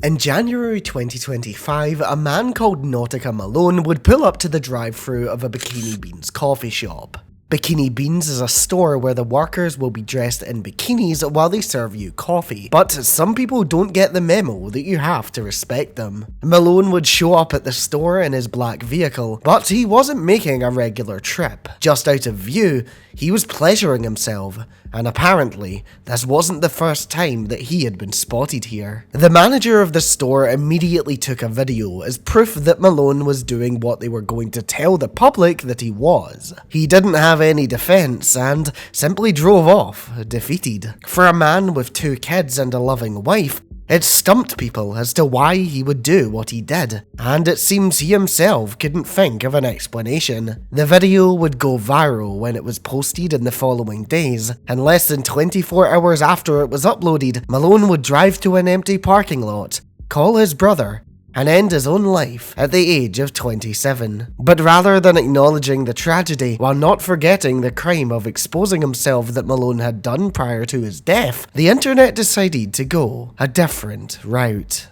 In January 2025, a man called Nautica Malone would pull up to the drive-thru of a Bikini Beans coffee shop. Bikini Beans is a store where the workers will be dressed in bikinis while they serve you coffee, but some people don't get the memo that you have to respect them. Malone would show up at the store in his black vehicle, but he wasn't making a regular trip. Just out of view, he was pleasuring himself, and apparently, this wasn't the first time that he had been spotted here. The manager of the store immediately took a video as proof that Malone was doing what they were going to tell the public that he was. He didn't have any defense and simply drove off, defeated. For a man with 2 kids and a loving wife, it stumped people as to why he would do what he did, and it seems he himself couldn't think of an explanation. The video would go viral when it was posted in the following days, and less than 24 hours after it was uploaded, Malone would drive to an empty parking lot, call his brother, and end his own life at the age of 27. But rather than acknowledging the tragedy, while not forgetting the crime of exposing himself that Malone had done prior to his death, the internet decided to go a different route.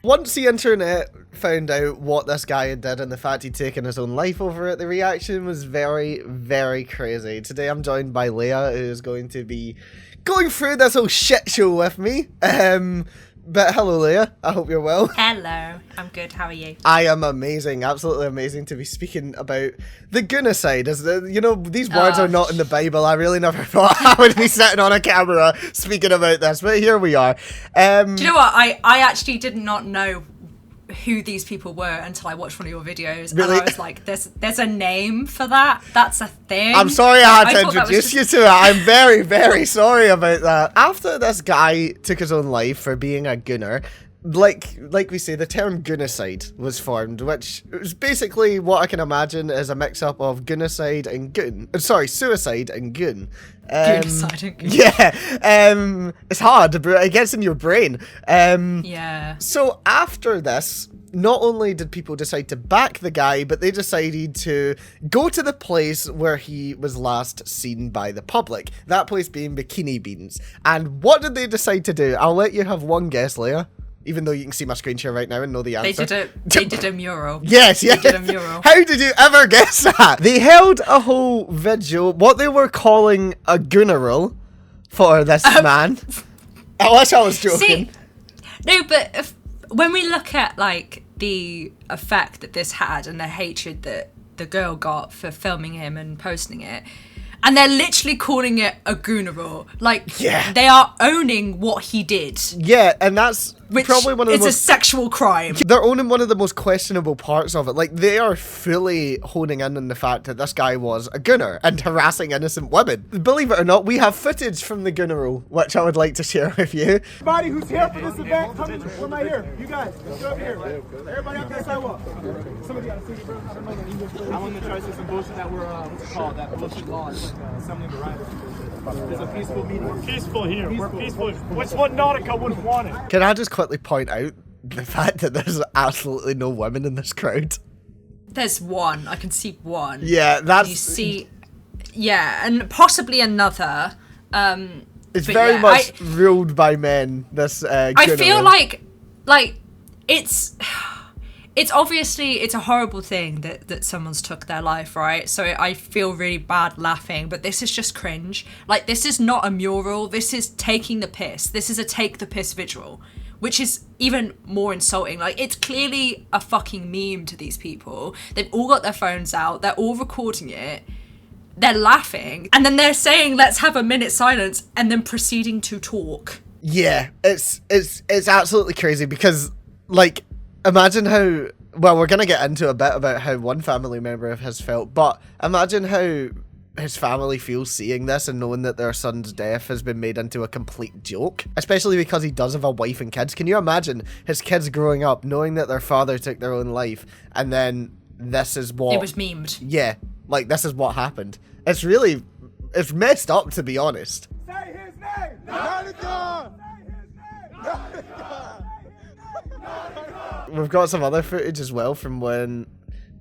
Once the internet found out what this guy had did and the fact he'd taken his own life over it, the reaction was very, very crazy. Today I'm joined by Leah, who is going to be going through this whole shit show with me. But hello Leah, I hope you're well. Hello, I'm good, how are you? I am amazing, absolutely amazing to be speaking about the Goonicide. You know, these words are not in the Bible. I really never thought I would be sitting on a camera speaking about this, but here we are. Do you know what, I actually did not know who these people were until I watched one of your videos. Really? And I was like, there's a name for that? That's a thing? I'm sorry I had to introduce you to it. I'm very, very sorry about that. After this guy took his own life for being a gunner, like we say, the term Goonicide was formed, which is basically what I can imagine is a mix-up of Goonicide and goon. Sorry, suicide and goon. Goonicide and goon. Yeah, it's hard, but it gets in your brain. Yeah. So after this, not only did people decide to back the guy, but they decided to go to the place where he was last seen by the public. That place being Bikini Beans. And what did they decide to do? I'll let you have one guess, Leah. Even though you can see my screen share right now and know the answer. They did a mural. Yes. They did a mural. How did you ever guess that? They held a whole video, what they were calling a gunneral for this man. I wish I was joking. See, no, but when we look at like the effect that this had and the hatred that the girl got for filming him and posting it, and they're literally calling it a gunneral. Like, yeah. They are owning what he did. Yeah, and that's probably one of the most... It's a sexual crime. They're owning one of the most questionable parts of it. Like, they are fully honing in on the fact that this guy was a gunner and harassing innocent women. Believe it or not, we have footage from the gunneral, which I would like to share with you. Everybody who's here for this event, come in. Where am I here? You guys, let's go over here. Everybody up that sidewalk. Somebody got to see you, bro. I don't know the English. I want to try to say some bullshit that we're, what's it called? That bullshit law. It's like assembling the rights. It's a peaceful meeting. We're peaceful here. We're peaceful. Which what Nautica would have wanted. Can I just quickly point out the fact that there's absolutely no women in this crowd? There's one. I can see one. Yeah, that's... You see... Yeah, and possibly another. It's very much ruled by men, this I feel like it's obviously, it's a horrible thing that someone's took their life, right? So I feel really bad laughing, but this is just cringe. Like, this is not a mural. This is taking the piss. This is a take the piss visual, which is even more insulting. Like, it's clearly a fucking meme to these people. They've all got their phones out. They're all recording it. They're laughing. And then they're saying, let's have a minute silence, and then proceeding to talk. Yeah, it's absolutely crazy because, like, imagine how, well, we're going to get into a bit about how one family member of his felt, but imagine how his family feels seeing this and knowing that their son's death has been made into a complete joke, especially because he does have a wife and kids. Can you imagine his kids growing up knowing that their father took their own life and then this is what... It was memed. Yeah, like, this is what happened. It's messed up, to be honest. Say his name! Nautica! Say his name! Nautica! We've got some other footage as well from when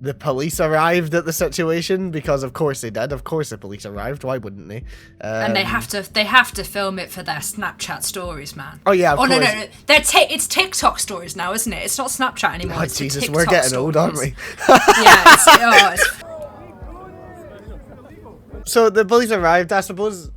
the police arrived at the situation, because of course they did. Of course the police arrived. Why wouldn't they? And they have to film it for their Snapchat stories, man. Oh yeah, of course. No. It's TikTok stories now, isn't it? It's not Snapchat anymore. Oh it's Jesus, TikTok we're getting stories. old, aren't we? Yeah. So the police arrived. I suppose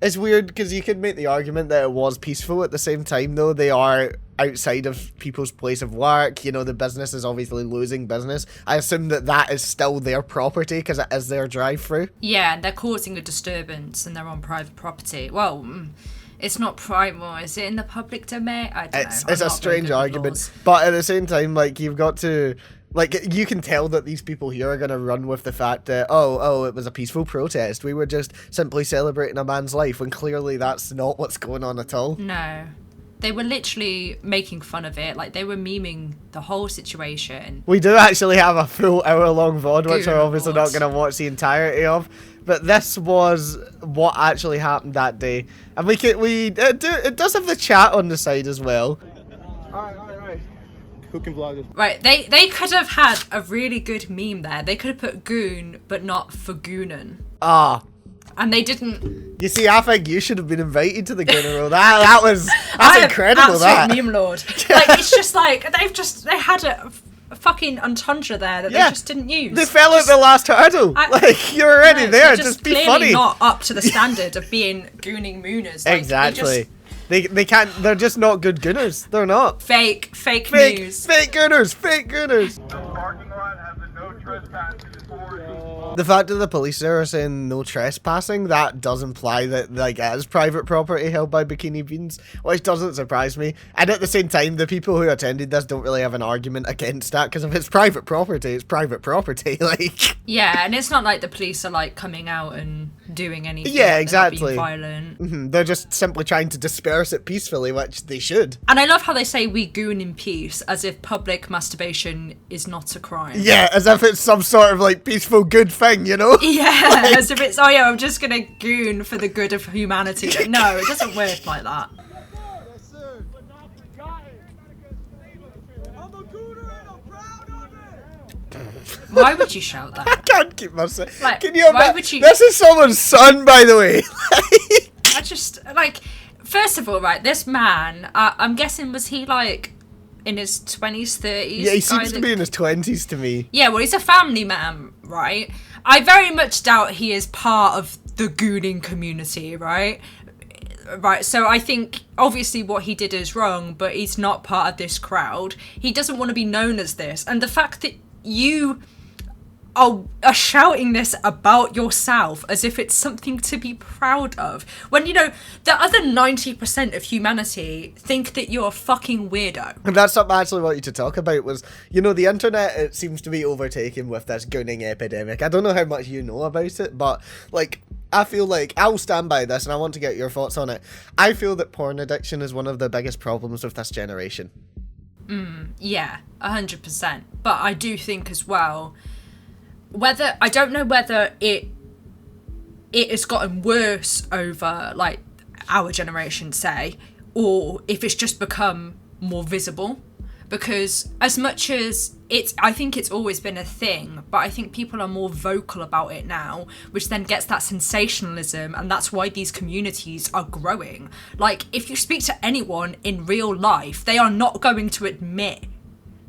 it's weird because you could make the argument that it was peaceful. At the same time, though, they are outside of people's place of work. You know, the business is obviously losing business. I assume that is still their property because it is their drive-through. Yeah, and they're causing a disturbance and they're on private property. Well, it's not private. Is it in the public domain? I don't know. It's a strange argument. But at the same time, like, you've got to... Like, you can tell that these people here are going to run with the fact that, oh, it was a peaceful protest. We were just simply celebrating a man's life, when clearly that's not what's going on at all. No. They were literally making fun of it. Like, they were memeing the whole situation. We do actually have a full hour-long VOD, which we're obviously not VOD. going to watch the entirety of. But this was what actually happened that day. And it does have the chat on the side as well. Alright. Who can vlog this? Right, they could have had a really good meme there. They could have put goon, but not for goonin'. Ah. And they didn't. You see, I think you should have been invited to the gunal. That's incredible. That Meme lord. Like, it's just like they had a fucking entendre there that they just didn't use. They fell at the last hurdle. Like, you're already there. Just be clearly funny. Not up to the standard of being gooning mooners. Like, Exactly. They can't. They're just not good gunners. They're not. Fake news. Fake gunners. Fake gunners. The parking lot has a no trespassing before. The fact that the police there are saying no trespassing, that does imply that, like, it is private property held by Bikini Beans, which doesn't surprise me. And at the same time, the people who attended this don't really have an argument against that, because if it's private property, it's private property. Like, yeah, and it's not like the police are like coming out and doing anything. Yeah, They're exactly. not being violent. they're just simply trying to disperse it peacefully, which they should. And I love how they say we goon in peace, as if public masturbation is not a crime. Yeah, as if it's some sort of, like, peaceful good thing, you know? Yeah, as if it's, I'm just gonna goon for the good of humanity. Like, no, it doesn't work like that. Yes, sir. I'm a gooner and I'm proud of it. Why would you shout that? I can't keep myself. Like, Can you why imagine? would you- This is someone's son, by the way. I just, like, first of all, right, this man, I'm guessing, was he, like, in his 20s, 30s? Yeah, he seems to be in his 20s to me. Yeah, well, he's a family man, right? I very much doubt he is part of the gooning community, right? Right, so I think, obviously, what he did is wrong, but he's not part of this crowd. He doesn't want to be known as this. And the fact that you are shouting this about yourself as if it's something to be proud of, when, you know, the other 90% of humanity think that you're a fucking weirdo. And that's something I actually want you to talk about was, you know, the internet, it seems to be overtaken with this gooning epidemic. I don't know how much you know about it, but, like, I feel like, I'll stand by this and I want to get your thoughts on it. I feel that porn addiction is one of the biggest problems with this generation. Yeah, 100%. But I do think as well, I don't know whether it has gotten worse over, like, our generation, say, or if it's just become more visible. Because as much as I think it's always been a thing, but I think people are more vocal about it now, which then gets that sensationalism, and that's why these communities are growing. Like, if you speak to anyone in real life, they are not going to admit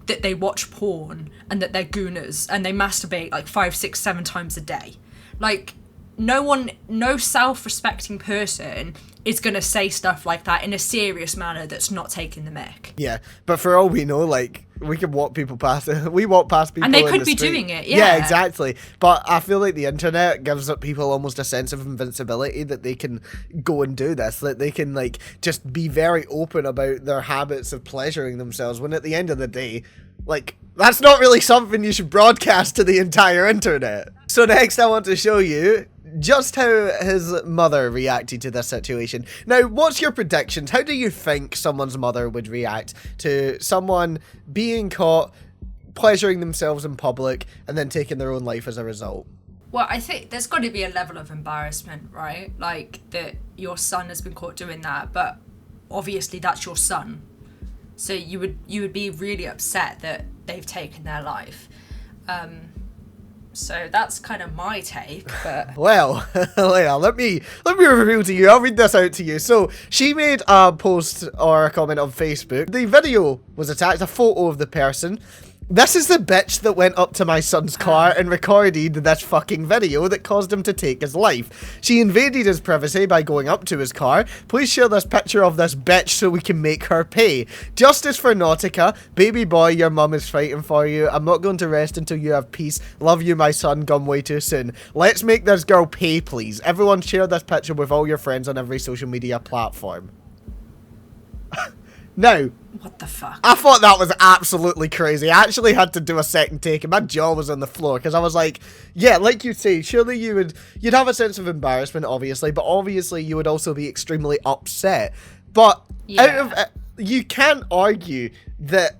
that they watch porn and that they're gooners and they masturbate like 5, 6, 7 times a day. Like, no self-respecting person is going to say stuff like that in a serious manner that's not taking the mick. Yeah, but for all we know, like, we can walk people past it. We walk past people and they in could the be street. doing it, Yeah, exactly. But I feel like the internet gives up people almost a sense of invincibility that they can go and do this, that they can, like, just be very open about their habits of pleasuring themselves, when at the end of the day, like, that's not really something you should broadcast to the entire internet. So next I want to show you just how his mother reacted to this situation. Now, what's your predictions? How do you think someone's mother would react to someone being caught pleasuring themselves in public and then taking their own life as a result? Well, I think there's got to be a level of embarrassment, right? Like, that your son has been caught doing that, but obviously that's your son. So you would be really upset that they've taken their life. So that's kind of my take, but Well, Leah, let me reveal to you. I'll read this out to you. So she made a post or a comment on Facebook. The video was attached, a photo of the person. This is the bitch that went up to my son's car and recorded this fucking video that caused him to take his life. She invaded his privacy by going up to his car. Please share this picture of this bitch so we can make her pay. Justice for Nautica. Baby boy, your mum is fighting for you. I'm not going to rest until you have peace. Love you, my son. Gone way too soon. Let's make this girl pay, please. Everyone share this picture with all your friends on every social media platform. Now, what the fuck? I thought that was absolutely crazy. I actually had to do a second take and my jaw was on the floor because I was like, yeah, like you say, surely you'd have a sense of embarrassment, obviously, but obviously you would also be extremely upset. But you can't argue that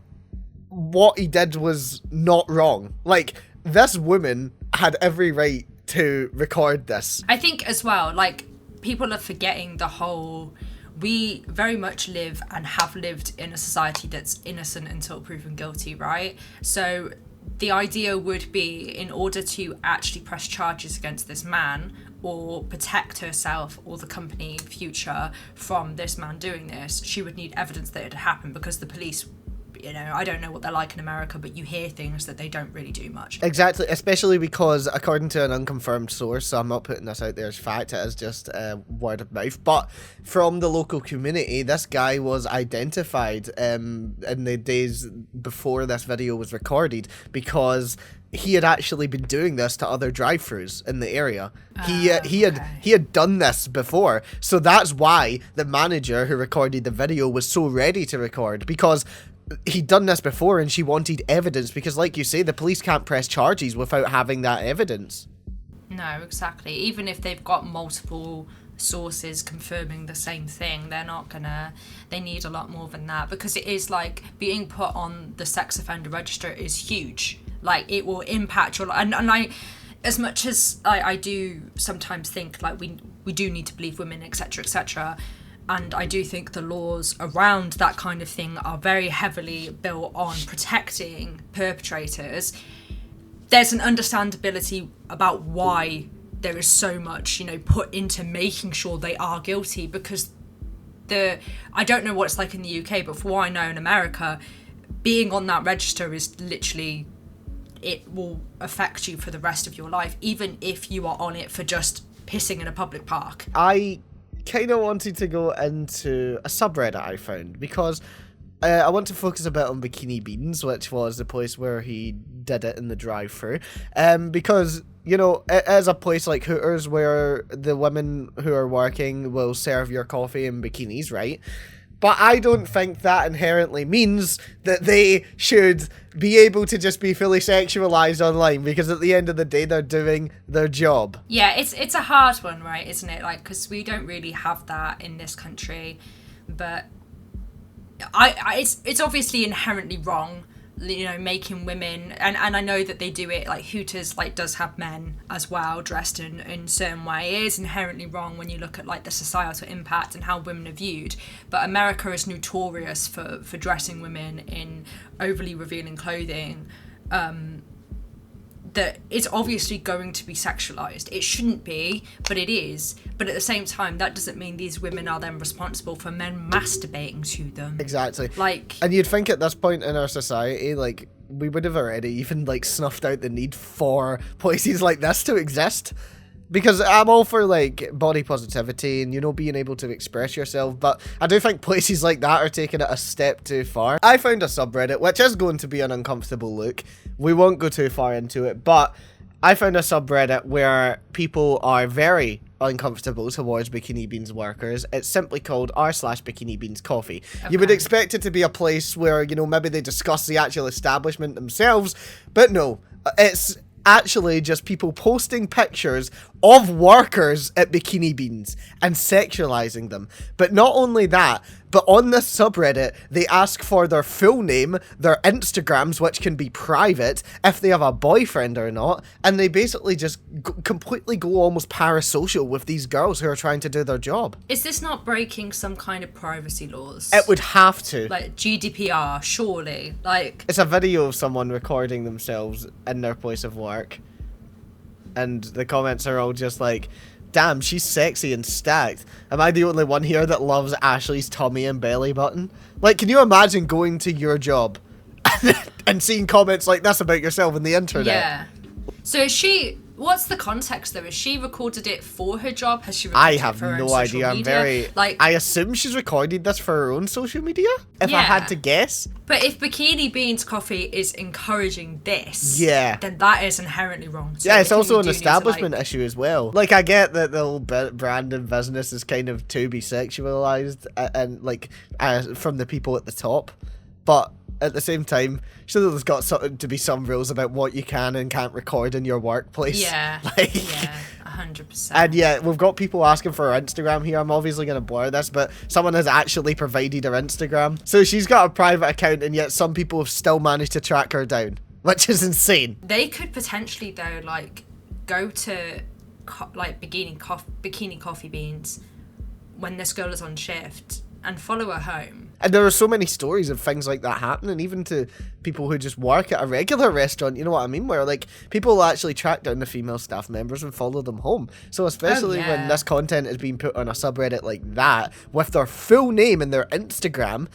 what he did was not wrong. Like, this woman had every right to record this. I think as well, like, people are forgetting the whole... We very much live and have lived in a society that's innocent until proven guilty, right? So the idea would be, in order to actually press charges against this man or protect herself or the company future from this man doing this, she would need evidence that it had happened, because the police, you know, I don't know what they're like in America, but you hear things that they don't really do much. Exactly, especially because, according to an unconfirmed source, so I'm not putting this out there as fact, it is just word of mouth, but from the local community, this guy was identified in the days before this video was recorded because he had actually been doing this to other drive-thrus in the area. He had done this before, so that's why the manager who recorded the video was so ready to record, because he'd done this before and she wanted evidence, because like you say, the police can't press charges without having that evidence. No, exactly. Even if they've got multiple sources confirming the same thing, they're not gonna, they need a lot more than that, because it is like being put on the sex offender register is huge. Like, it will impact your life. And I, as much as I do sometimes think like we do need to believe women, etc., etc., and I do think the laws around that kind of thing are very heavily built on protecting perpetrators, there's an understandability about why there is so much, you know, put into making sure they are guilty, because I don't know what it's like in the UK, but for what I know in America, being on that register is literally, it will affect you for the rest of your life, even if you are on it for just pissing in a public park. I kind of wanted to go into a subreddit I found, because I want to focus a bit on Bikini Beans, which was the place where he did it in the drive-thru, because, you know, it is a place like Hooters where the women who are working will serve your coffee in bikinis, right? But I don't think that inherently means that they should be able to just be fully sexualized online, because at the end of the day, they're doing their job. Yeah, it's a hard one, right, isn't it? Like, because we don't really have that in this country, but it's obviously inherently wrong, you know, making women, and I know that they do it, like Hooters like does have men as well dressed in a certain way. It is inherently wrong when you look at like the societal impact and how women are viewed, but America is notorious for dressing women in overly revealing clothing that is obviously going to be sexualized. It shouldn't be, but it is. But at the same time, that doesn't mean these women are then responsible for men masturbating to them. Exactly. Like, and you'd think at this point in our society, like, we would have already even like snuffed out the need for places like this to exist. Because I'm all for, like, body positivity and, you know, being able to express yourself, but I do think places like that are taking it a step too far. I found a subreddit, which is going to be an uncomfortable look. We won't go too far into it, but I found a subreddit where people are very uncomfortable towards Bikini Beans workers. It's simply called r/Bikini Beans Coffee. Okay. You would expect it to be a place where, you know, maybe they discuss the actual establishment themselves, but no, it's actually just people posting pictures of workers at Bikini Beans and sexualizing them. But not only that, but on this subreddit, they ask for their full name, their Instagrams, which can be private, if they have a boyfriend or not, and they basically just completely go almost parasocial with these girls who are trying to do their job. Is this not breaking some kind of privacy laws? It would have to. Like GDPR, surely. Like, it's a video of someone recording themselves in their place of work, and the comments are all just like, damn, she's sexy and stacked. Am I the only one here that loves Ashley's tummy and belly button? Like, can you imagine going to your job and seeing comments like this about yourself on the internet? Yeah. So is she... What's the context though? Has she recorded it for her job? Has she recorded I it have for her no own social idea. I'm media? very... Like, I assume she's recorded this for her own social media, if I Yeah. had to guess. but if Bikini Beans Coffee is encouraging this, Yeah. then that is inherently wrong. So Yeah, I it's think also we an do need to, establishment like- issue as well. Like, I get that the whole brand and business is kind of to be sexualized and like from the people at the top, but at the same time, sure, there's got to be some rules about what you can and can't record in your workplace. Yeah, Like, yeah, 100%. and yeah, we've got people asking for her Instagram here. I'm obviously going to blur this, but someone has actually provided her Instagram. So she's got a private account, and yet some people have still managed to track her down, which is insane. They could potentially though, like, go to like Bikini Coffee Beans when this girl is on shift and follow her home. And there are so many stories of things like that happening, even to people who just work at a regular restaurant, you know what I mean? Where, like, people will actually track down the female staff members and follow them home. So especially when yeah. this content is being put on a subreddit like that, with their full name and their Instagram,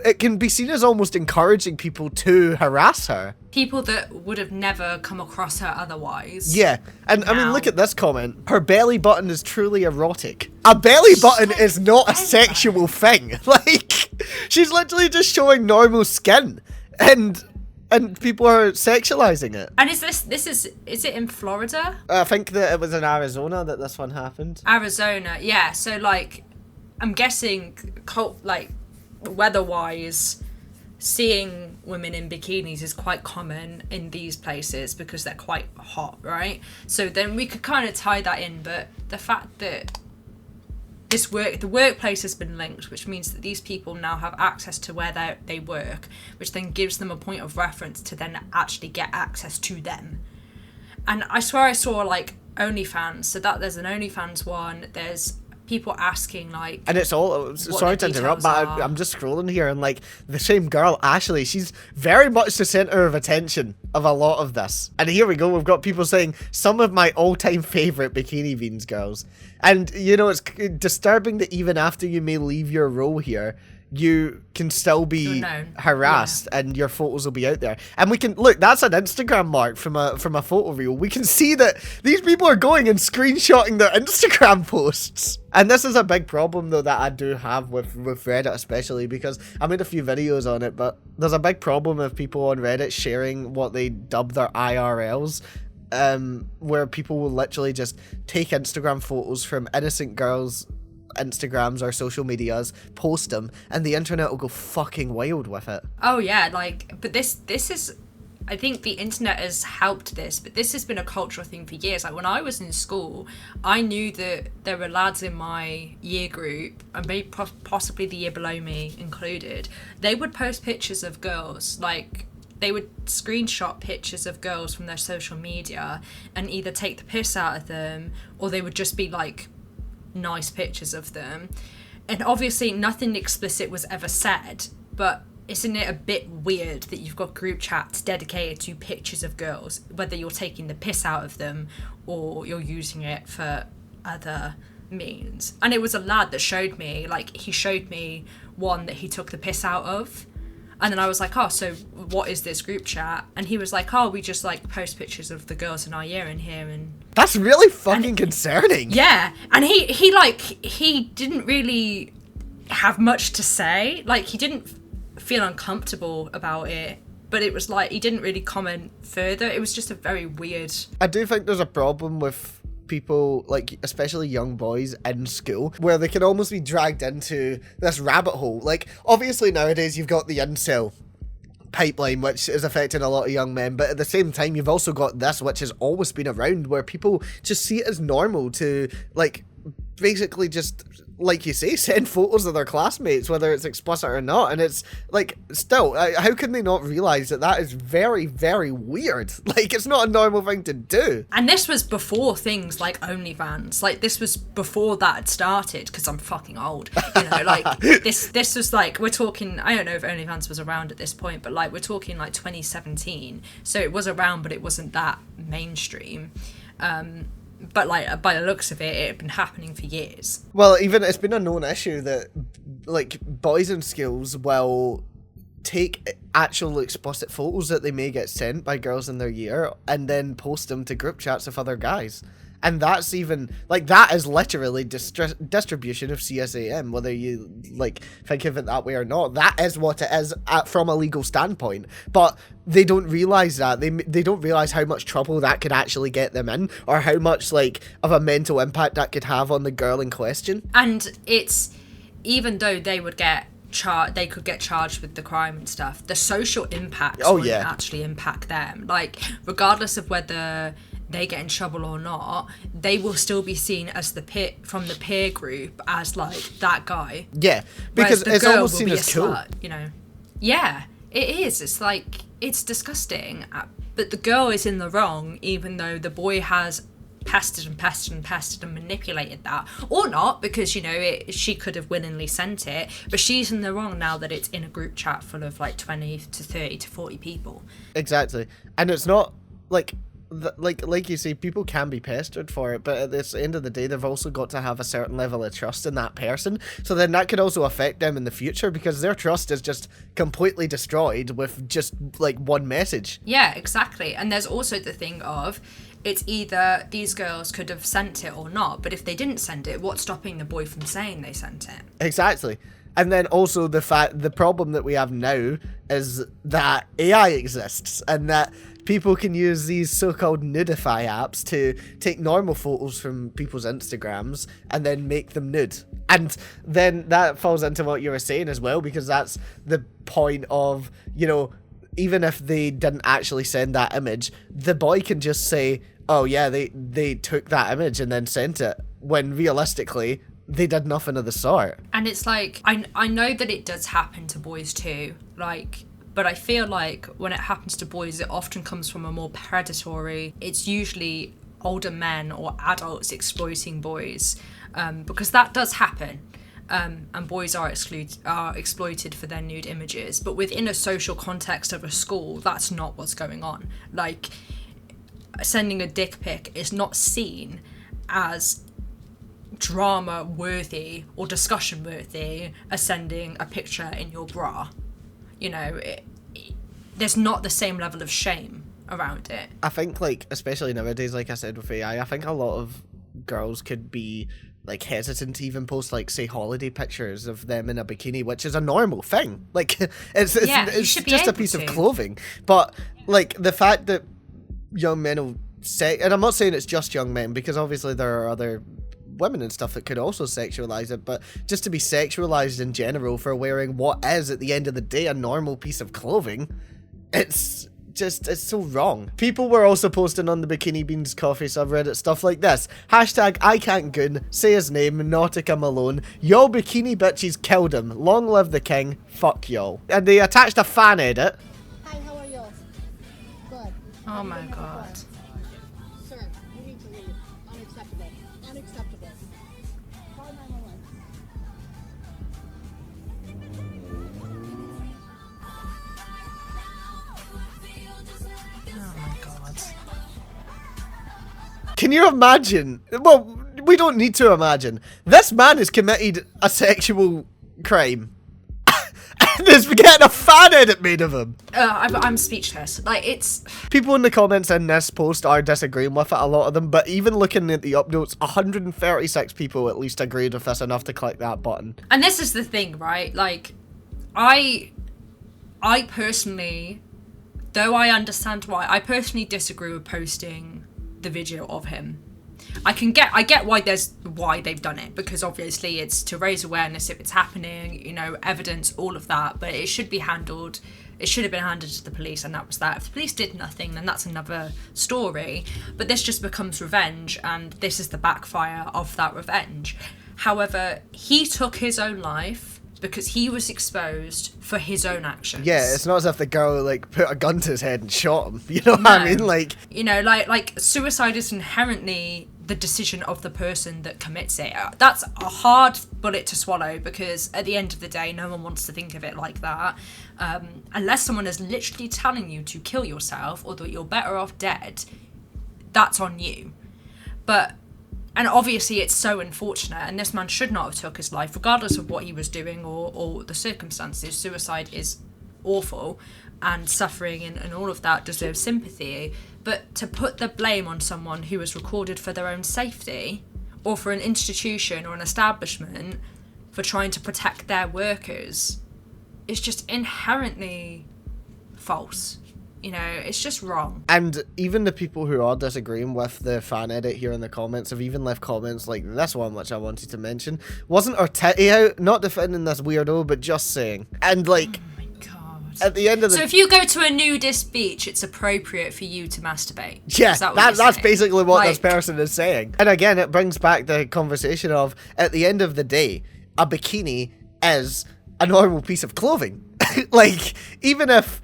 it can be seen as almost encouraging people to harass her. People that would have never come across her otherwise. Yeah, and I mean, Now. look at this comment. Her belly button is truly erotic. A belly button is not a sexual thing. Like, she's literally just showing normal skin, and people are sexualizing it. And is it in Florida? I think that it was in Arizona that this one happened. Arizona, yeah. So, like, I'm guessing, like, weather-wise, seeing women in bikinis is quite common in these places because they're quite hot, right? So then we could kind of tie that in, but the fact that the workplace has been linked, which means that these people now have access to where they work, which then gives them a point of reference to then actually get access to them. And I swear I saw, like, OnlyFans, so that there's an OnlyFans one, there's people asking, like, and it's all, sorry to interrupt, but I'm just scrolling here, and like the same girl, Ashley, she's very much the center of attention of a lot of this. And here we go, we've got people saying some of my all-time favorite Bikini Beans girls. And you know, it's disturbing that even after you may leave your role here, you can still be harassed, and your photos will be out there. And we can look, that's an Instagram mark from a photo reel. We can see that these people are going and screenshotting their Instagram posts. And this is a big problem though that I do have with Reddit, especially because I made a few videos on it, but there's a big problem of people on Reddit sharing what they dub their IRLs, where people will literally just take Instagram photos from innocent girls' Instagrams or social medias, post them, and the internet will go fucking wild with it. Oh yeah, like, but this is, I think the internet has helped this, but this has been a cultural thing for years. Like, when I was in school, I knew that there were lads in my year group, and maybe possibly the year below me included, they would post pictures of girls, like, they would screenshot pictures of girls from their social media and either take the piss out of them, or they would just be like nice pictures of them. And obviously nothing explicit was ever said, but isn't it a bit weird that you've got group chats dedicated to pictures of girls, whether you're taking the piss out of them or you're using it for other means? And it was a lad that showed me, like, he showed me one that he took the piss out of. And then I was like, oh, so what is this group chat? And he was like, oh, we just, like, post pictures of the girls in our year in here. And that's really fucking concerning. Yeah. And he didn't really have much to say. Like, he didn't feel uncomfortable about it. But it was like, he didn't really comment further. It was just a very weird... I do think there's a problem with people, like, especially young boys in school, where they can almost be dragged into this rabbit hole. Like, obviously nowadays you've got the incel pipeline, which is affecting a lot of young men, but at the same time, you've also got this, which has always been around, where people just see it as normal to, like, basically just, like you say, send photos of their classmates, whether it's explicit or not, and it's, like, still, how can they not realise that that is very, very weird? Like, it's not a normal thing to do. And this was before things like OnlyFans. Like, this was before that had started, because I'm fucking old. You know, like, this was, like, we're talking, I don't know if OnlyFans was around at this point, but, like, we're talking, like, 2017. So it was around, but it wasn't that mainstream. But, like, by the looks of it, it had been happening for years. Well, even it's been a known issue that, like, boys in schools will take actual explicit photos that they may get sent by girls in their year and then post them to group chats of other guys. And that's even, like, that is literally distribution of CSAM, whether you, like, think of it that way or not. That is what it is from a legal standpoint. But they don't realise that. They don't realise how much trouble that could actually get them in, or how much, like, of a mental impact that could have on the girl in question. And it's, even though they would get they could get charged with the crime and stuff, the social impact wouldn't actually impact them. Like, regardless of whether they get in trouble or not, they will still be seen as from the peer group as, like, that guy. Yeah, because it's almost seen as cool. Slut, you know. Yeah, it is. It's like, it's disgusting. But the girl is in the wrong, even though the boy has pestered and manipulated that, or not, because, you know, she could have willingly sent it, but she's in the wrong now that it's in a group chat full of, like, 20 to 30 to 40 people. Exactly. And it's not like like you say, people can be pestered for it, but at the end of the day, they've also got to have a certain level of trust in that person. So then that could also affect them in the future, because their trust is just completely destroyed with just, like, one message. Yeah, exactly. And there's also the thing of, it's either these girls could have sent it or not, but if they didn't send it, what's stopping the boy from saying they sent it? Exactly. And then also the problem that we have now is that AI exists, and that people can use these so-called nudify apps to take normal photos from people's Instagrams and then make them nude. And then that falls into what you were saying as well, because that's the point of, you know, even if they didn't actually send that image, the boy can just say, oh yeah, they took that image and then sent it, when realistically they did nothing of the sort. And it's like, I know that it does happen to boys too, like, but I feel like when it happens to boys, it often comes from a more predatory, it's usually older men or adults exploiting boys, because that does happen. And boys are exploited for their nude images, but within a social context of a school, that's not what's going on. Like, sending a dick pic is not seen as drama worthy or discussion worthy as sending a picture in your bra. You know, there's not the same level of shame around it. I think, like, especially nowadays, like I said with AI, I think a lot of girls could be, like, hesitant to even post, like, say, holiday pictures of them in a bikini, which is a normal thing. Like, it's just a piece of clothing. But, like, the fact that young men will say, and I'm not saying it's just young men, because obviously there are other women and stuff that could also sexualize it, but just to be sexualized in general for wearing what is, at the end of the day, a normal piece of clothing, it's so wrong. People were also posting on the Bikini Beans coffee subreddit stuff like this. Hashtag I can't goon, say his name, Nautica Malone, y'all bikini bitches killed him, long live the king, fuck y'all. And they attached a fan edit. Hi, how are you? Good. Oh my god. Sir, you need to leave. Unacceptable. Unacceptable. Call 911. Oh my god. Can you imagine? Well, we don't need to imagine. This man has committed a sexual crime. And is getting a fan edit made of him. I'm speechless. Like, it's... People in the comments in this post are disagreeing with it, a lot of them, but even looking at the upvotes, 136 people at least agreed with this enough to click that button. And this is the thing, right? Like, I personally, though I understand why, I personally disagree with posting the video of him I get why they've done it, because obviously it's to raise awareness if it's happening, you know, evidence, all of that, but it should have been handed to the police, and that was that. If the police did nothing, then that's another story, but this just becomes revenge, and this is the backfire of that revenge. However, he took his own life because he was exposed for his own actions. Yeah, it's not as if the girl like put a gun to his head and shot him. You know what I mean? Like, you know, like suicide is inherently the decision of the person that commits it. That's a hard bullet to swallow, because at the end of the day, no one wants to think of it like that, unless someone is literally telling you to kill yourself or that you're better off dead. That's on you. And obviously it's so unfortunate, and this man should not have took his life, regardless of what he was doing or the circumstances. Suicide is awful, and suffering and all of that deserves sympathy. But to put the blame on someone who was recorded for their own safety, or for an institution or an establishment for trying to protect their workers, is just inherently false. You know, it's just wrong. And even the people who are disagreeing with the fan edit here in the comments have even left comments like this one, which I wanted to mention. Wasn't her titty out? Not defending this weirdo, but just saying. And like, oh my God. At the end of the... So if you go to a nudist beach, it's appropriate for you to masturbate? Yeah, that's basically what like, this person is saying. And again, it brings back the conversation of, at the end of the day, a bikini is a normal piece of clothing. Like, even if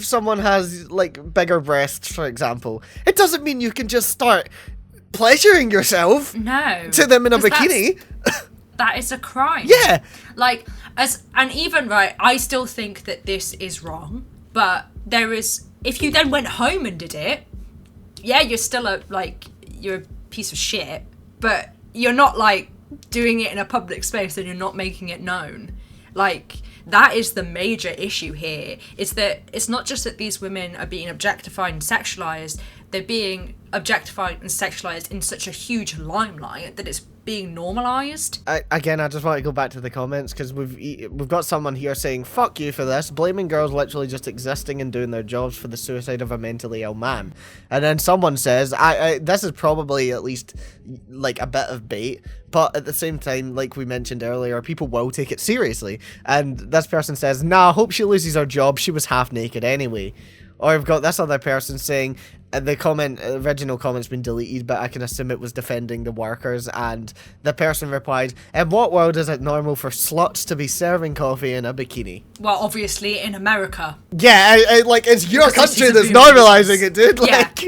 someone has like bigger breasts, for example, it doesn't mean you can just start pleasuring yourself to them in a bikini. That is a crime. Yeah. Like, and even, right, I still think that this is wrong, but if you then went home and did it, yeah, you're still you're a piece of shit, but you're not like doing it in a public space and you're not making it known. Like, that is the major issue here, is that it's not just that these women are being objectified and sexualized, they're being objectified and sexualized in such a huge limelight that it's being normalized. I just want to go back to the comments, because we've got someone here saying, fuck you for this, blaming girls literally just existing and doing their jobs for the suicide of a mentally ill man. And then someone says, this is probably at least like a bit of bait, but at the same time, like we mentioned earlier, people will take it seriously. And this person says, nah, I hope she loses her job, she was half naked anyway. Or I've got this other person saying, the original comment's been deleted, but I can assume it was defending the workers, and the person replied, in what world is it normal for sluts to be serving coffee in a bikini? Well, obviously in America. Yeah, like, it's your country that's normalizing it, dude.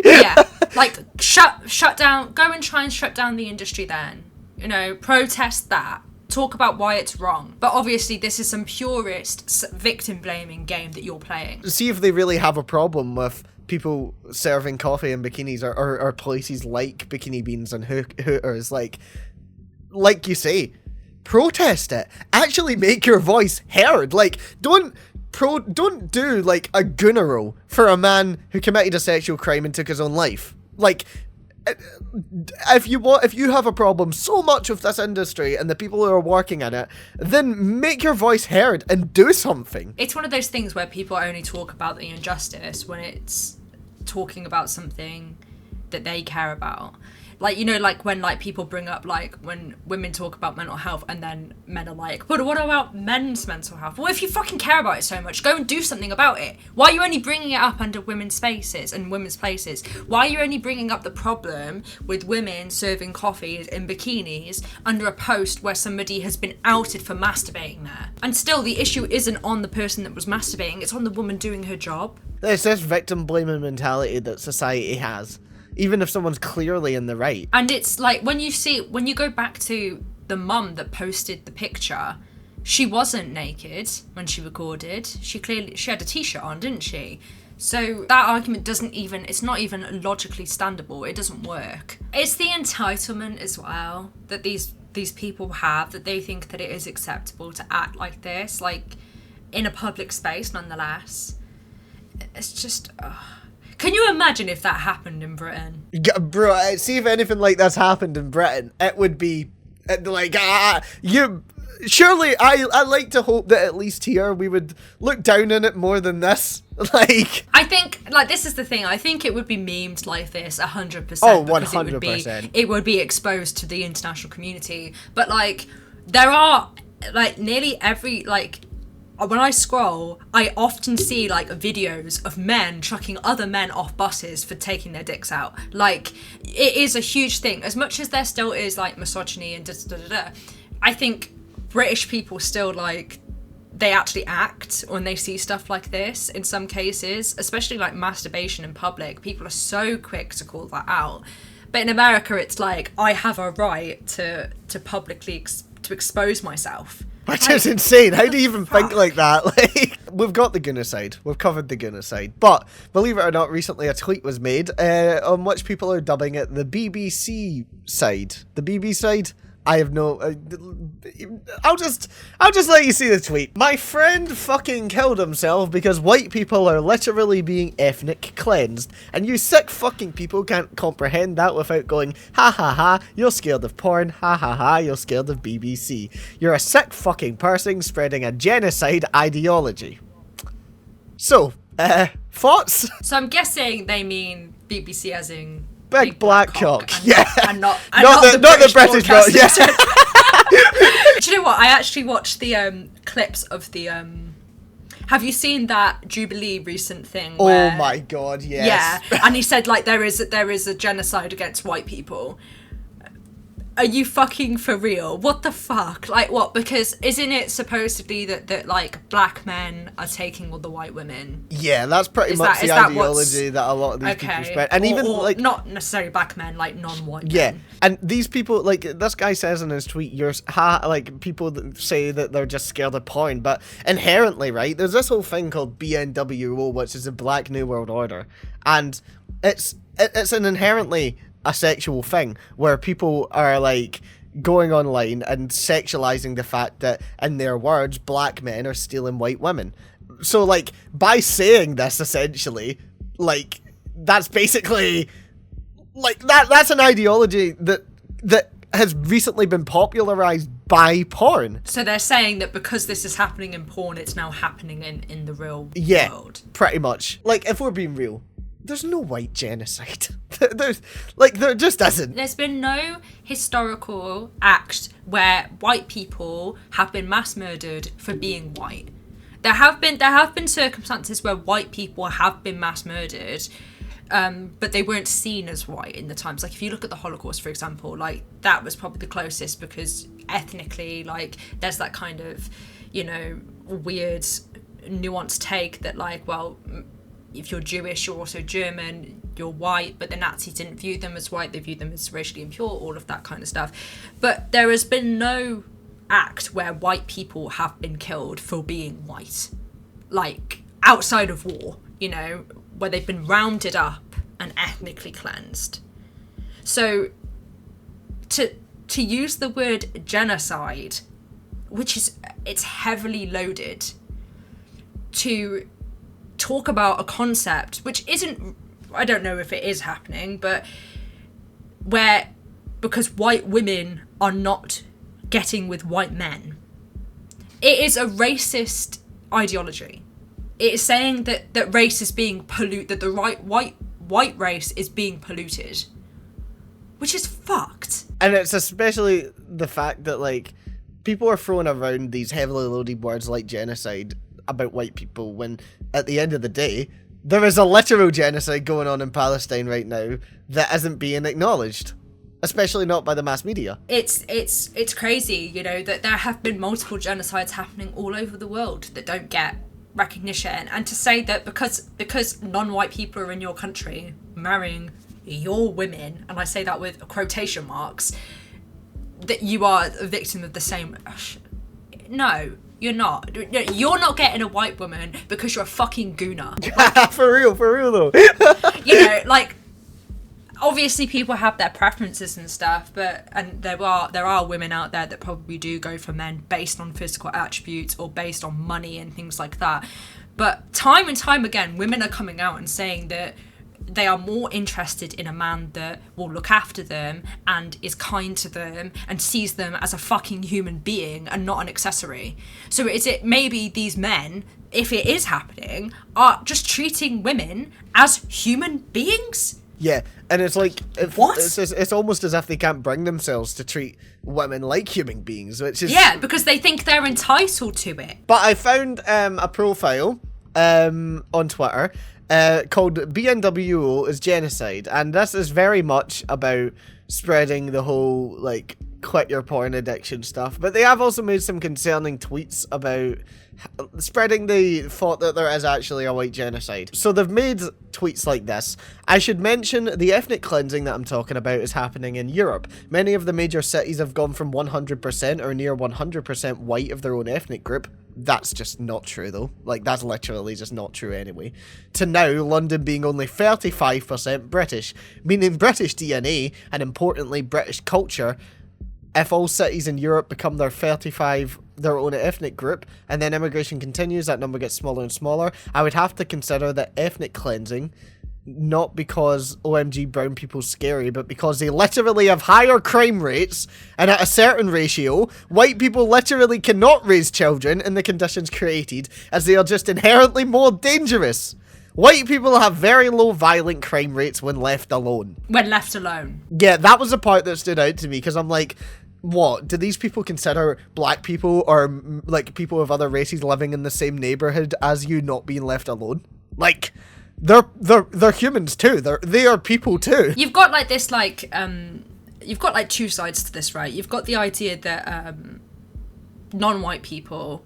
Yeah. Like, shut down, go and try and shut down the industry then. You know, protest that. Talk about why it's wrong. But obviously this is some purist victim blaming game that you're playing. See if they really have a problem with people serving coffee in bikinis, or places like Bikini Beans and Hooters. Like you say, protest it. Actually make your voice heard. Like, don't do like a gunal for a man who committed a sexual crime and took his own life. Like, if you have a problem so much with this industry and the people who are working in it, then make your voice heard and do something. It's one of those things where people only talk about the injustice when it's talking about something that they care about. Like, you know, like when like people bring up like when women talk about mental health and then men are like, but what about men's mental health? Well, if you fucking care about it so much, go and do something about it. Why are you only bringing it up under women's spaces and women's places? Why are you only bringing up the problem with women serving coffees in bikinis under a post where somebody has been outed for masturbating there? And still the issue isn't on the person that was masturbating, it's on the woman doing her job. It's this victim blaming mentality that society has, even if someone's clearly in the right. And it's like, when you go back to the mum that posted the picture, she wasn't naked when she recorded. She had a t-shirt on, didn't she? So that argument it's not even logically standable. It doesn't work. It's the entitlement as well that these people have, that they think that it is acceptable to act like this, like in a public space nonetheless. It's just... Can you imagine if that happened in Britain? Bro, see if anything like that's happened in Britain, it would be like, surely I like to hope that at least here we would look down on it more than this. Like, I think, like, this is the thing. I think it would be memed like this 100%. Oh, because 100%. It would be exposed to the international community. But, like, there are, like, nearly every, like, when I scroll, I often see, like, videos of men chucking other men off buses for taking their dicks out. Like, it is a huge thing. As much as there still is, like, misogyny and da-da-da-da, I think British people still, like, they actually act when they see stuff like this in some cases, especially like masturbation in public. People are so quick to call that out. But in America, it's like, I have a right to publicly to expose myself. Which is insane. How do you even think like that? Like, we've got the Goonicide. We've covered the Goonicide. But, believe it or not, recently a tweet was made on which people are dubbing it the BBC side. The BBC side? I have no... I'll just let you see the tweet. My friend fucking killed himself because white people are literally being ethnic cleansed. And you sick fucking people can't comprehend that without going, ha ha ha, you're scared of porn, ha ha ha, you're scared of BBC. You're a sick fucking person spreading a genocide ideology. So, thoughts? So I'm guessing they mean BBC as in... Big black cock. And yeah. Not the British cock. Yeah. Do you know what? I actually watched the clips of the have you seen that Jubilee recent thing where, oh my god, yes. Yeah. And he said like there is a genocide against white people. Are you fucking for real? What the fuck? Like what? Because isn't it supposedly that like black men are taking all the white women? Yeah, that's pretty much the ideology that a lot of these people spread. And even or like not necessarily black men, like non-white yeah. men. And these people, like this guy says in his tweet, like people that say that they're just scared of porn, but inherently, right? There's this whole thing called BNWO, which is the Black New World Order, and it's an inherently a sexual thing where people are like going online and sexualizing the fact that, in their words, black men are stealing white women. So like by saying this, essentially, like that's basically like that's an ideology that has recently been popularized by porn. So they're saying that because this is happening in porn, it's now happening in the real world. Yeah, pretty much. Like, if we're being real, there's no white genocide. There just isn't. There's been no historical act where white people have been mass murdered for being white. There have been circumstances where white people have been mass murdered, but they weren't seen as white in the times. Like if you look at the Holocaust, for example, like that was probably the closest because ethnically, like there's that kind of, you know, weird nuanced take that like, well, if you're Jewish, you're also German, you're white, but the Nazis didn't view them as white, they viewed them as racially impure, all of that kind of stuff. But there has been no act where white people have been killed for being white. Like, outside of war, you know, where they've been rounded up and ethnically cleansed. So, to use the word genocide, which is, it's heavily loaded, to talk about a concept which isn't, I don't know if it is happening, but where, because white women are not getting with white men, it is a racist ideology. It is saying that race is being polluted, that the white race is being polluted, which is fucked. And it's especially the fact that like people are throwing around these heavily loaded words like genocide about white people when at the end of the day there is a literal genocide going on in Palestine right now that isn't being acknowledged, especially not by the mass media. It's crazy, you know, that there have been multiple genocides happening all over the world that don't get recognition, and to say that because non-white people are in your country marrying your women, and I say that with quotation marks, that you are a victim of the same. No, you're not. You're not getting a white woman because you're a fucking gooner. Like, for real though. You know, like, obviously people have their preferences and stuff, and there are women out there that probably do go for men based on physical attributes or based on money and things like that. But time and time again, women are coming out and saying that they are more interested in a man that will look after them and is kind to them and sees them as a fucking human being and not an accessory. So is it maybe these men, if it is happening, are just treating women as human beings? Yeah, and it's like... What? It's almost as if they can't bring themselves to treat women like human beings, which is... Yeah, because they think they're entitled to it. But I found a profile on Twitter called BNWO is Genocide, and this is very much about spreading the whole, like, quit your porn addiction stuff. But they have also made some concerning tweets about spreading the thought that there is actually a white genocide. So they've made tweets like this. I should mention the ethnic cleansing that I'm talking about is happening in Europe. Many of the major cities have gone from 100% or near 100% white of their own ethnic group. That's just not true though. Like, that's literally just not true anyway. To now, London being only 35% British, meaning British DNA, and importantly British culture. If all cities in Europe become their own ethnic group, and then immigration continues, that number gets smaller and smaller, I would have to consider that ethnic cleansing, not because OMG brown people's scary, but because they literally have higher crime rates, and at a certain ratio, white people literally cannot raise children in the conditions created, as they are just inherently more dangerous. White people have very low violent crime rates when left alone. When left alone. Yeah, that was the part that stood out to me, because I'm like, what? Do these people consider black people or, like, people of other races living in the same neighborhood as you not being left alone? Like, they're humans too. They are people too. You've got, like, this, like, you've got, like, two sides to this, right? You've got the idea that non-white people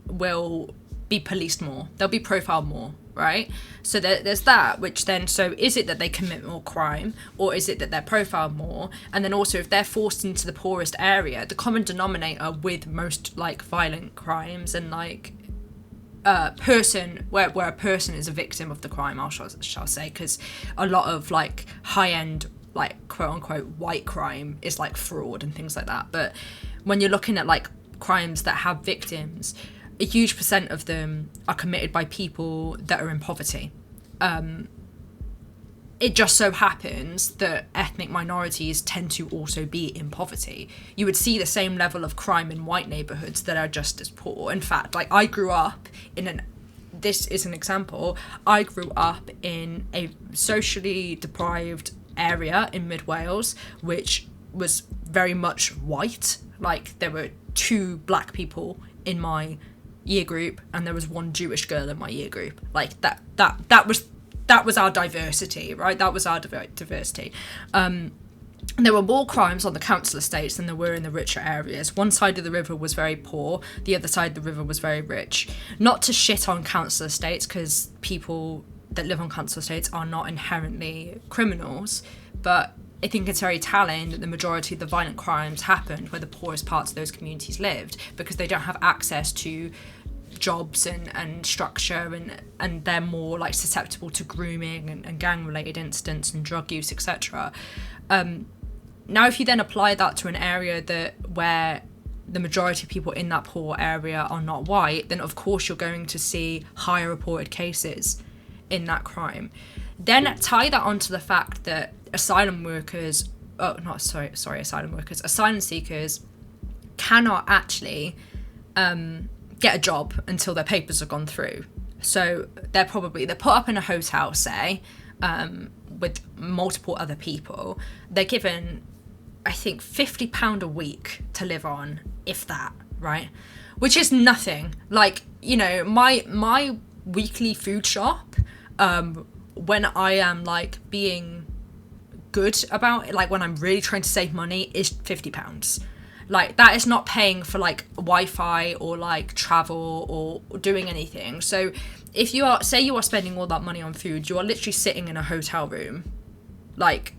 will be policed more. They'll be profiled more. Right, so there's that, which then, so is it that they commit more crime, or is it that they're profiled more? And then also, if they're forced into the poorest area, the common denominator with most, like, violent crimes and, like, person where a person is a victim of the crime, I shall say, because a lot of, like, high-end, like, quote-unquote white crime is, like, fraud and things like that. But when you're looking at, like, crimes that have victims, a huge percent of them are committed by people that are in poverty. It just so happens that ethnic minorities tend to also be in poverty. You would see the same level of crime in white neighborhoods that are just as poor. In fact, like, I grew up in this is an example, I grew up in a socially deprived area in mid Wales, which was very much white. Like, there were 2 black people in my year group, and there was 1 Jewish girl in my year group. Like, that was our diversity, right? That was our diversity. And there were more crimes on the council estates than there were in the richer areas. One side of the river was very poor, the other side of the river was very rich. Not to shit on council estates, because people that live on council estates are not inherently criminals, but I think it's very telling that the majority of the violent crimes happened where the poorest parts of those communities lived, because they don't have access to jobs and structure, and they're more, like, susceptible to grooming and gang-related incidents and drug use, etc. Now, if you then apply that to an area where the majority of people in that poor area are not white, then of course you're going to see higher reported cases in that crime. Then tie that onto the fact that asylum seekers cannot actually get a job until their papers have gone through. So they're put up in a hotel, say, with multiple other people. They're given, I think, £50 a week to live on, if that, right? Which is nothing. Like, you know, my weekly food shop, when I am, like, being good about it, like, when I'm really trying to save money, is £50. Like, that is not paying for, like, Wi-Fi or, like, travel or doing anything. So if you are, say you are spending all that money on food, you are literally sitting in a hotel room, like,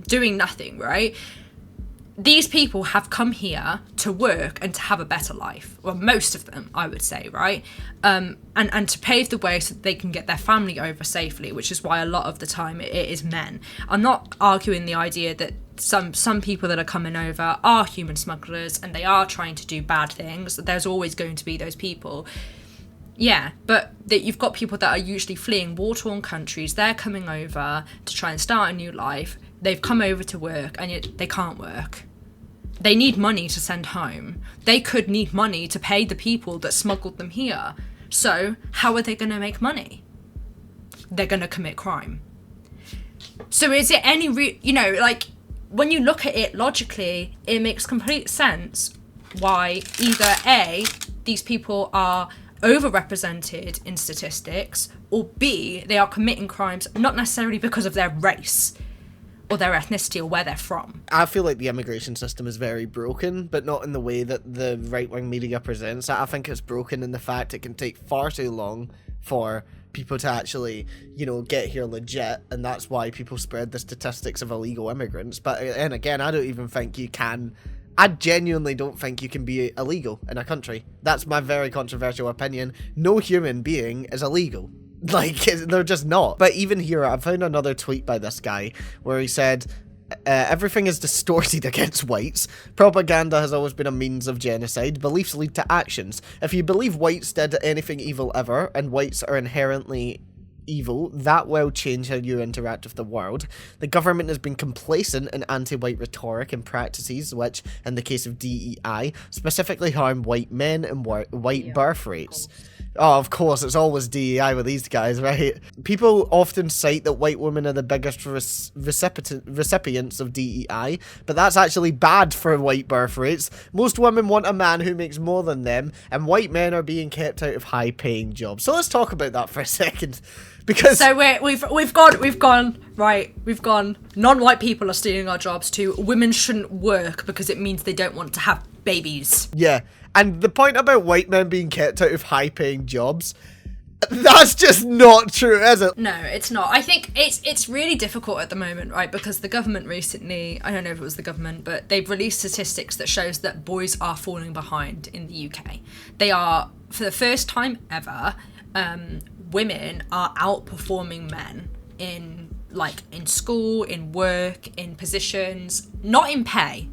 doing nothing, right? These people have come here to work and to have a better life. Well, most of them, I would say, right? And to pave the way so that they can get their family over safely, which is why a lot of the time it is men. I'm not arguing the idea that some people that are coming over are human smugglers and they are trying to do bad things. There's always going to be those people. Yeah, but that you've got people that are usually fleeing war-torn countries. They're coming over to try and start a new life. They've come over to work, and yet they can't work. They need money to send home. They could need money to pay the people that smuggled them here. So how are they going to make money? They're going to commit crime. So is it any like, when you look at it logically, it makes complete sense why either A, these people are overrepresented in statistics, or B, they are committing crimes not necessarily because of their race or their ethnicity or where they're from. I feel like the immigration system is very broken, but not in the way that the right-wing media presents it. I think it's broken in the fact it can take far too long for people to actually, get here legit, and that's why people spread the statistics of illegal immigrants. But, and again, I don't even think you can... I genuinely don't think you can be illegal in a country. That's my very controversial opinion. No human being is illegal. Like, they're just not. But even here, I found another tweet by this guy where he said, everything is distorted against whites. Propaganda has always been a means of genocide. Beliefs lead to actions. If you believe whites did anything evil ever, and whites are inherently evil, that will change how you interact with the world. The government has been complacent in anti-white rhetoric and practices which, in the case of DEI, specifically harm white men and white birth rates. Oh, of course, it's always DEI with these guys, right? People often cite that white women are the biggest recipients of DEI, but that's actually bad for white birth rates. Most women want a man who makes more than them, and white men are being kept out of high-paying jobs. So let's talk about that for a second. Because so we've gone non-white people are stealing our jobs to women shouldn't work because it means they don't want to have babies. Yeah, and the point about white men being kept out of high-paying jobs, that's just not true, is it? No, it's not. I think it's really difficult at the moment, right? Because the government recently, I don't know if it was the government, but they've released statistics that shows that boys are falling behind in the UK. They are, for the first time ever, women are outperforming men in school, in work, in positions, not in pay,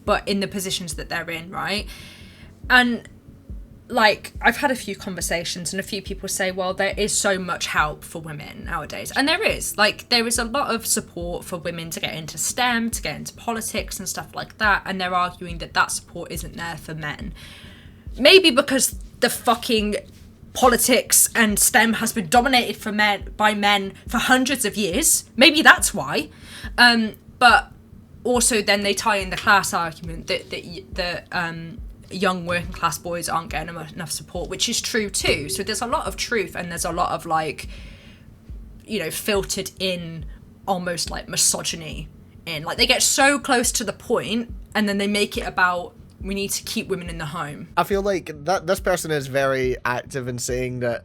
but in the positions that they're in, right? And I've had a few conversations and a few people say, well, there is so much help for women nowadays. And there is. There is a lot of support for women to get into STEM, to get into politics and stuff like that. And they're arguing that that support isn't there for men. Maybe because the fucking politics and STEM has been dominated by men for hundreds of years. Maybe that's why. But also then they tie in the class argument that young working class boys aren't getting enough support, which is true too. So there's a lot of truth and there's a lot of filtered in almost misogyny in. They get so close to the point and then they make it about we need to keep women in the home. I feel like that this person is very active in saying that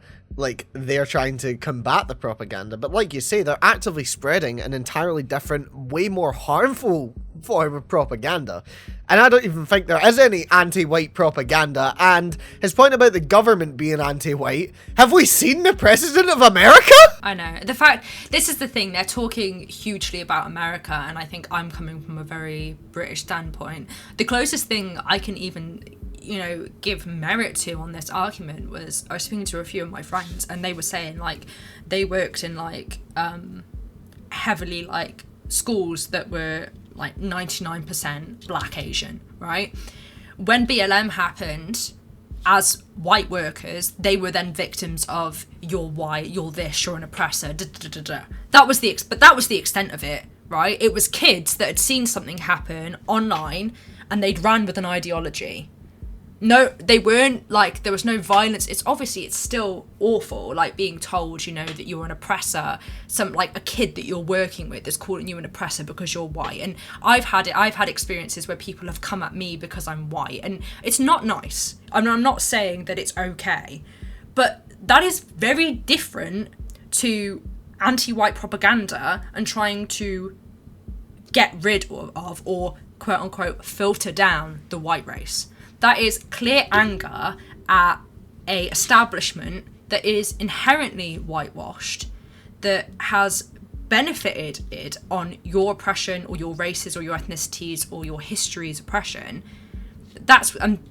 they're trying to combat the propaganda, but like you say, they're actively spreading an entirely different, way more harmful form of propaganda. And I don't even think there is any anti-white propaganda. And his point about the government being anti-white, have we seen the president of America? I know. This is the thing, they're talking hugely about America, and I think I'm coming from a very British standpoint. The closest thing I can even give merit to on this argument was I was speaking to a few of my friends and they were saying they worked in heavily schools that were 99% black Asian, right? When BLM happened, as white workers, they were then victims of you're white, you're this, you're an oppressor, That was the extent of it, right? It was kids that had seen something happen online and they'd ran with an ideology. No, they weren't there was no violence. It's still awful, being told, that you're an oppressor. A kid that you're working with is calling you an oppressor because you're white. And I've had experiences where people have come at me because I'm white, and it's not nice. I mean, I'm not saying that it's okay, but that is very different to anti-white propaganda and trying to get rid of or quote unquote filter down the white race. That is clear anger at a establishment that is inherently whitewashed, that has benefited on your oppression or your races or your ethnicities or your history's oppression.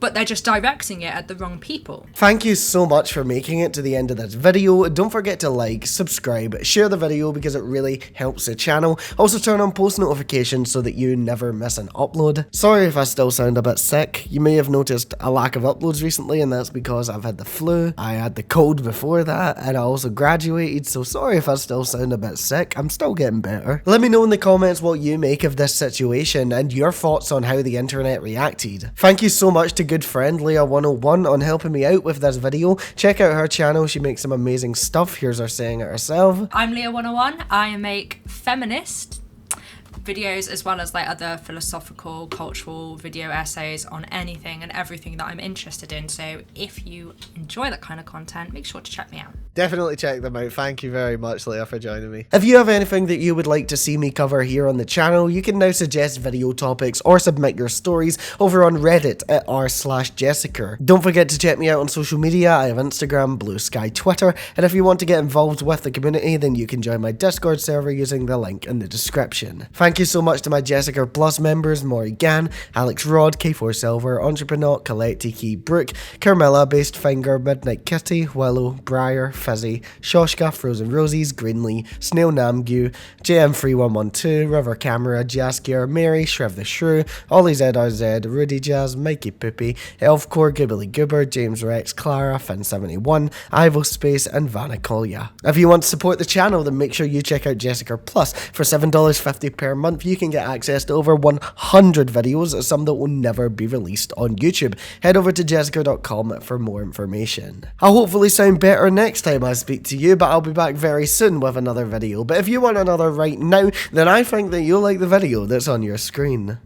but they're just directing it at the wrong people. Thank you so much for making it to the end of this video. Don't forget to like, subscribe, share the video because it really helps the channel. Also turn on post notifications so that you never miss an upload. Sorry if I still sound a bit sick. You may have noticed a lack of uploads recently, and that's because I've had the flu. I had the cold before that, and I also graduated, so sorry if I still sound a bit sick. I'm still getting better. Let me know in the comments what you make of this situation and your thoughts on how the internet reacted. Thank you so much to good friend Leah101 on helping me out with this video. Check out her channel, she makes some amazing stuff. Here's her saying it herself. I'm Leah101. I make feminist videos as well as like other philosophical, cultural video essays on anything and everything that I'm interested in. So if you enjoy that kind of content, make sure to check me out. Definitely check them out. Thank you very much, Leah, for joining me. If you have anything that you would like to see me cover here on the channel, you can now suggest video topics or submit your stories over on Reddit at r/Jessicur. Don't forget to check me out on social media. I have Instagram, Blue Sky, Twitter, and if you want to get involved with the community, then you can join my Discord server using the link in the description. Thank you so much to my Jessicur Plus members, Maury Gann, Alex Rod, K4 Silver, Entrepreneur, Colette, Tiki, Brooke, Carmilla, Based Finger, Midnight Kitty, Willow, Briar, Fizzy, Shoshka, Frozen Roses, Greenlee, Snail Namgu, JM3112, River Camera, Jessicur, Mary, Shrev the Shrew, Ollie ZRZ, Rudy Jazz, Mikey Poopy, Elfcore, Gibbly Goober, James Rex, Clara, Finn71, Ivo Space, and Vanna Collier. If you want to support the channel, then make sure you check out Jessicur Plus. For $7.50 per month, you can get access to over 100 videos, some that will never be released on YouTube. Head over to jessicur.com for more information. I'll hopefully sound better next time I speak to you, but I'll be back very soon with another video. But if you want another right now, then I think that you'll like the video that's on your screen.